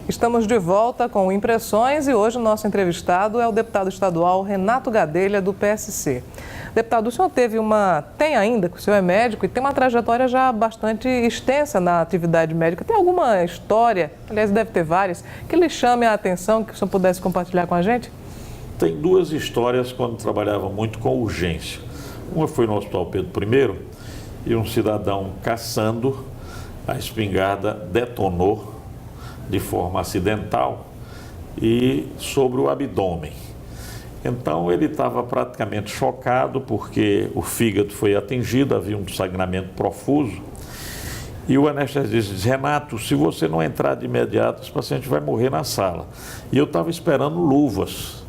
Estamos de volta com Impressões e hoje o nosso entrevistado é o deputado estadual Renato Gadelha, do PSC. Deputado, o senhor tem ainda, o senhor é médico e tem uma trajetória já bastante extensa na atividade médica. Tem alguma história, aliás, deve ter várias, que lhe chame a atenção, que o senhor pudesse compartilhar com a gente? Tem duas histórias quando trabalhava muito com urgência. Uma foi no Hospital Pedro I e um cidadão caçando, a espingarda detonou de forma acidental e sobre o abdômen. Então ele estava praticamente chocado porque o fígado foi atingido, havia um sangramento profuso e o anestesista disse: Renato, se você não entrar de imediato, esse paciente vai morrer na sala. E eu estava esperando luvas.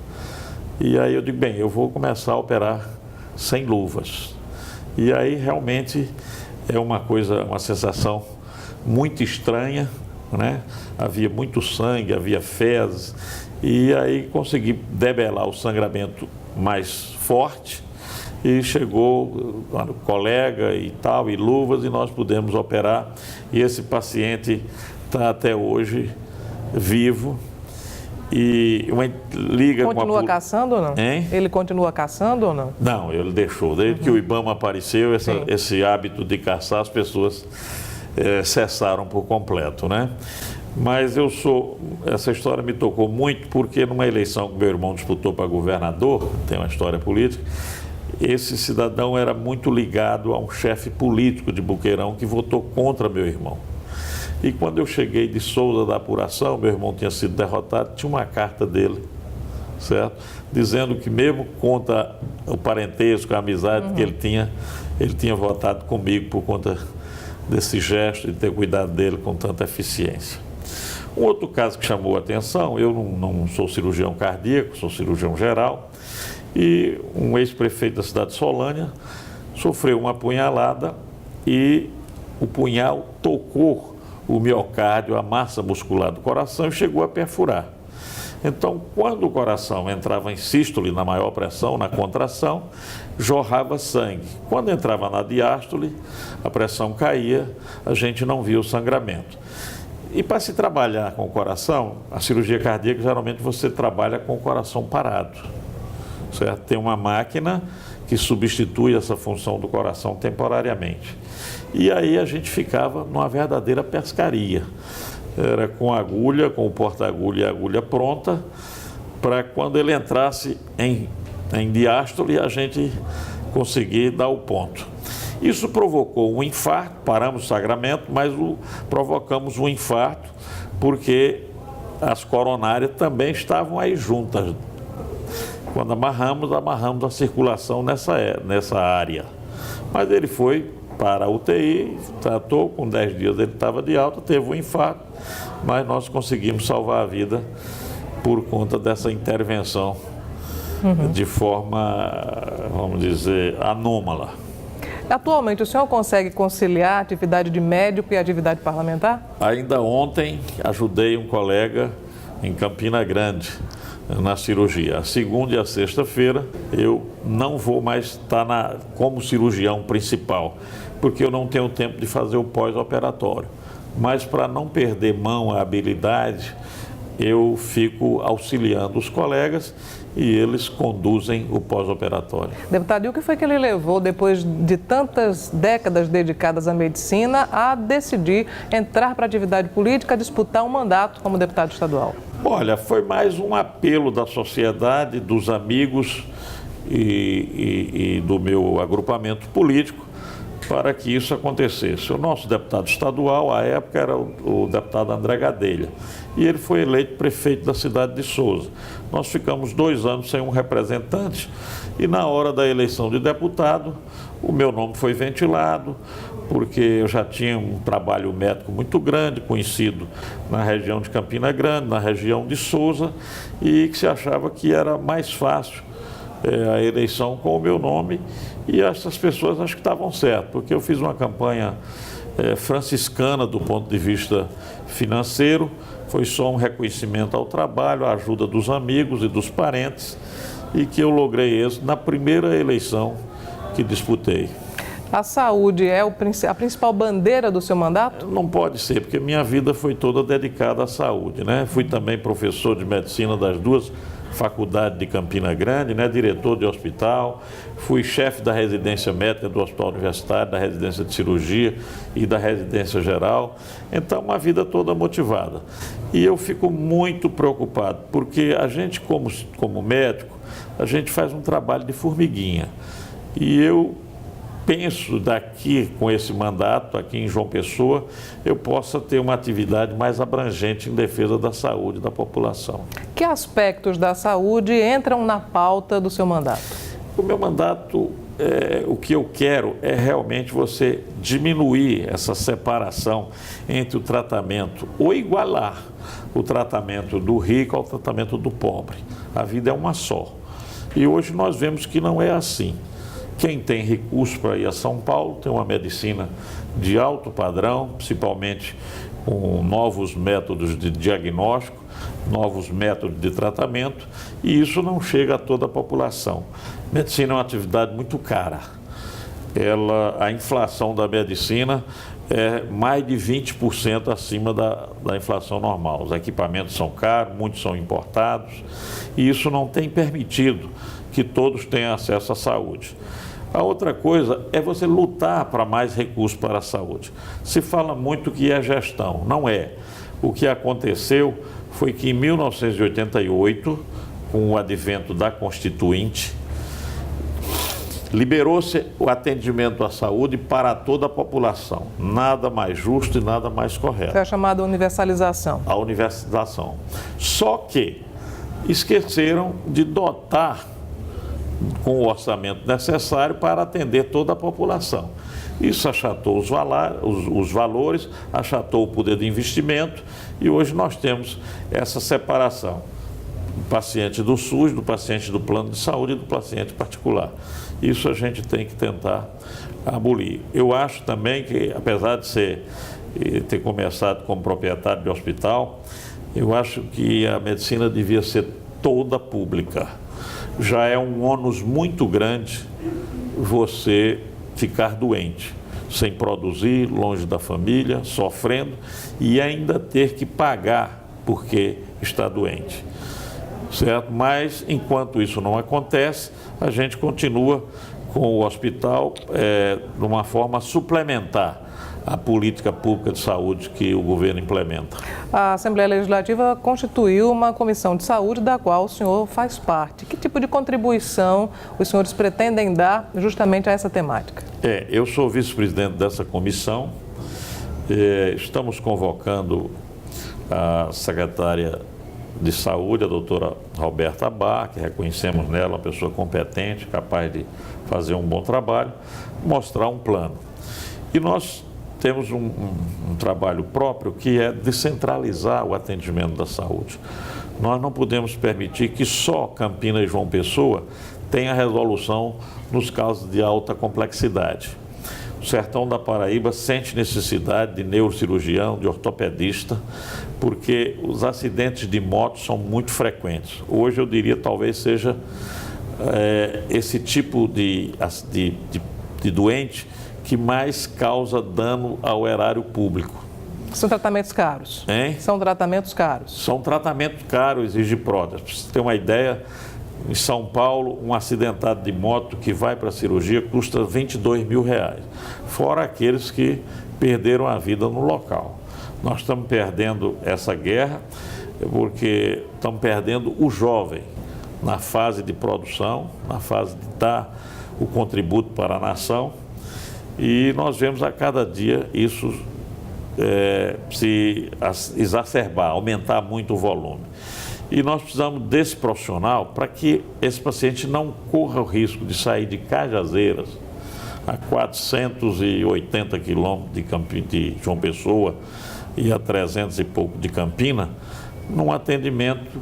E aí eu digo, bem, eu vou começar a operar sem luvas. E aí realmente é uma sensação muito estranha, né? Havia muito sangue, havia fezes, e aí consegui debelar o sangramento mais forte e chegou o colega e tal, e luvas, e nós pudemos operar, e esse paciente está até hoje vivo. E continua caçando ou não? Hein? Ele continua caçando ou não? Não, ele deixou. Desde que o IBAMA apareceu, esse hábito de caçar, as pessoas cessaram por completo, né? Mas essa história me tocou muito porque numa eleição que meu irmão disputou para governador, tem uma história política, esse cidadão era muito ligado a um chefe político de Boqueirão que votou contra meu irmão. E quando eu cheguei de Souza da apuração, meu irmão tinha sido derrotado, tinha uma carta dele, certo? Dizendo que mesmo contra o parentesco, a amizade que ele tinha votado comigo por conta desse gesto de ter cuidado dele com tanta eficiência. Um outro caso que chamou a atenção, eu não sou cirurgião cardíaco, sou cirurgião geral, e um ex-prefeito da cidade de Solânia sofreu uma apunhalada e o punhal tocou o miocárdio, a massa muscular do coração, e chegou a perfurar. Então, quando o coração entrava em sístole, na maior pressão, na contração, jorrava sangue. Quando entrava na diástole, a pressão caía, a gente não via o sangramento. E para se trabalhar com o coração, a cirurgia cardíaca, geralmente você trabalha com o coração parado, certo? Tem uma máquina que substitui essa função do coração temporariamente. E aí a gente ficava numa verdadeira pescaria. Era com agulha, com o porta-agulha e a agulha pronta, para quando ele entrasse em diástole, a gente conseguir dar o ponto. Isso provocou um infarto, paramos o sangramento, mas provocamos um infarto porque as coronárias também estavam aí juntas. Quando amarramos a circulação nessa área. Mas ele foi para a UTI, tratou, com 10 dias ele estava de alta, teve um infarto, mas nós conseguimos salvar a vida por conta dessa intervenção de forma, vamos dizer, anômala. Atualmente, o senhor consegue conciliar a atividade de médico e a atividade parlamentar? Ainda ontem ajudei um colega em Campina Grande na cirurgia. A segunda e a sexta-feira eu não vou mais estar como cirurgião principal, porque eu não tenho tempo de fazer o pós-operatório. Mas para não perder mão, a habilidade, eu fico auxiliando os colegas e eles conduzem o pós-operatório. Deputado, e o que foi que ele levou, depois de tantas décadas dedicadas à medicina, a decidir entrar para a atividade política, disputar um mandato como deputado estadual? Olha, foi mais um apelo da sociedade, dos amigos e do meu agrupamento político para que isso acontecesse. O nosso deputado estadual, à época, era o deputado André Gadelha, e ele foi eleito prefeito da cidade de Souza. Nós ficamos 2 anos sem um representante e na hora da eleição de deputado, o meu nome foi ventilado, porque eu já tinha um trabalho médico muito grande, conhecido na região de Campina Grande, na região de Souza, e que se achava que era mais fácil a eleição com o meu nome, e essas pessoas acho que estavam certas, porque eu fiz uma campanha franciscana do ponto de vista financeiro, foi só um reconhecimento ao trabalho, à ajuda dos amigos e dos parentes, e que eu logrei isso na primeira eleição que disputei. A saúde é a principal bandeira do seu mandato? Não pode ser, porque minha vida foi toda dedicada à saúde, né? Fui também professor de medicina das duas faculdades de Campina Grande, né? Diretor de hospital, fui chefe da residência médica do Hospital Universitário, da residência de cirurgia e da residência geral. Então, uma vida toda motivada. E eu fico muito preocupado, porque a gente, como médico, a gente faz um trabalho de formiguinha. E eu penso daqui, com esse mandato aqui em João Pessoa, eu possa ter uma atividade mais abrangente em defesa da saúde da população. Que aspectos da saúde entram na pauta do seu mandato? O meu mandato, o que eu quero é realmente você diminuir essa separação entre o tratamento, ou igualar o tratamento do rico ao tratamento do pobre. A vida é uma só. E hoje nós vemos que não é assim. Quem tem recurso para ir a São Paulo tem uma medicina de alto padrão, principalmente com novos métodos de diagnóstico, novos métodos de tratamento, e isso não chega a toda a população. Medicina é uma atividade muito cara. A inflação da medicina é mais de 20% acima da inflação normal. Os equipamentos são caros, muitos são importados, e isso não tem permitido que todos tenham acesso à saúde. A outra coisa é você lutar para mais recursos para a saúde. Se fala muito que é gestão, não é. O que aconteceu foi que em 1988, com o advento da Constituinte, liberou-se o atendimento à saúde para toda a população. Nada mais justo e nada mais correto. Foi a chamada universalização. A universalização. Só que esqueceram de dotar com o orçamento necessário para atender toda a população. Isso achatou os valores, achatou o poder de investimento, e hoje nós temos essa separação do paciente do SUS, do paciente do plano de saúde e do paciente particular. Isso a gente tem que tentar abolir. Eu acho também que, apesar de ter começado como proprietário de hospital, eu acho que a medicina devia ser toda pública. Já é um ônus muito grande você ficar doente, sem produzir, longe da família, sofrendo e ainda ter que pagar porque está doente, certo? Mas, enquanto isso não acontece, a gente continua com o hospital de uma forma suplementar a política pública de saúde que o governo implementa. A Assembleia Legislativa constituiu uma comissão de saúde da qual o senhor faz parte. Que tipo de contribuição os senhores pretendem dar justamente a essa temática? Eu sou vice-presidente dessa comissão. Estamos convocando a secretária de saúde, a doutora Roberta Bach, que reconhecemos nela uma pessoa competente, capaz de fazer um bom trabalho, mostrar um plano. E nós temos um trabalho próprio que é descentralizar o atendimento da saúde. Nós não podemos permitir que só Campinas e João Pessoa tenha resolução nos casos de alta complexidade. O sertão da Paraíba sente necessidade de neurocirurgião, de ortopedista, porque os acidentes de moto são muito frequentes. Hoje eu diria talvez seja esse tipo de doente que mais causa dano ao erário público. São tratamentos caros. Hein? São tratamentos caros. São tratamentos caros, exige prótese. Para você ter uma ideia, em São Paulo, um acidentado de moto que vai para a cirurgia custa R$22 mil, fora aqueles que perderam a vida no local. Nós estamos perdendo essa guerra porque estamos perdendo o jovem na fase de produção, na fase de dar o contributo para a nação. E nós vemos a cada dia isso se exacerbar, aumentar muito o volume. E nós precisamos desse profissional para que esse paciente não corra o risco de sair de Cajazeiras, a 480 quilômetros de João Pessoa e a 300 e pouco de Campina, num atendimento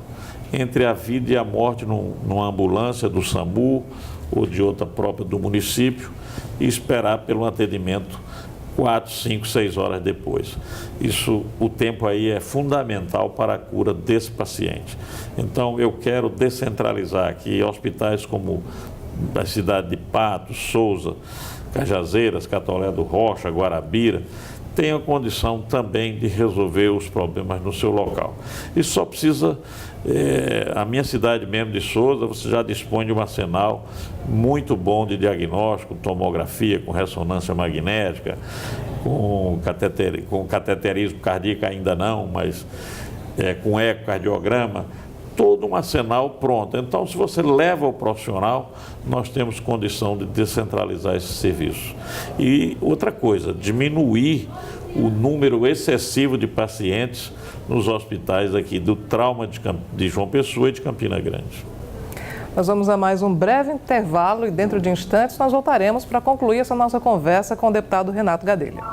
entre a vida e a morte numa ambulância do SAMU ou de outra própria do município, e esperar pelo atendimento 4, 5, 6 horas depois. Isso, o tempo aí é fundamental para a cura desse paciente. Então, eu quero descentralizar aqui hospitais como a cidade de Patos, Souza, Cajazeiras, Catolé do Rocha, Guarabira, tenham condição também de resolver os problemas no seu local. Isso só precisa, a minha cidade mesmo de Souza, você já dispõe de um arsenal muito bom de diagnóstico, tomografia com ressonância magnética, com cateterismo cardíaco ainda não, mas com ecocardiograma, todo um arsenal pronto. Então, se você leva o profissional, nós temos condição de descentralizar esse serviço. E outra coisa, diminuir o número excessivo de pacientes nos hospitais aqui do trauma de João Pessoa e de Campina Grande. Nós vamos a mais um breve intervalo e dentro de instantes nós voltaremos para concluir essa nossa conversa com o deputado Renato Gadelha.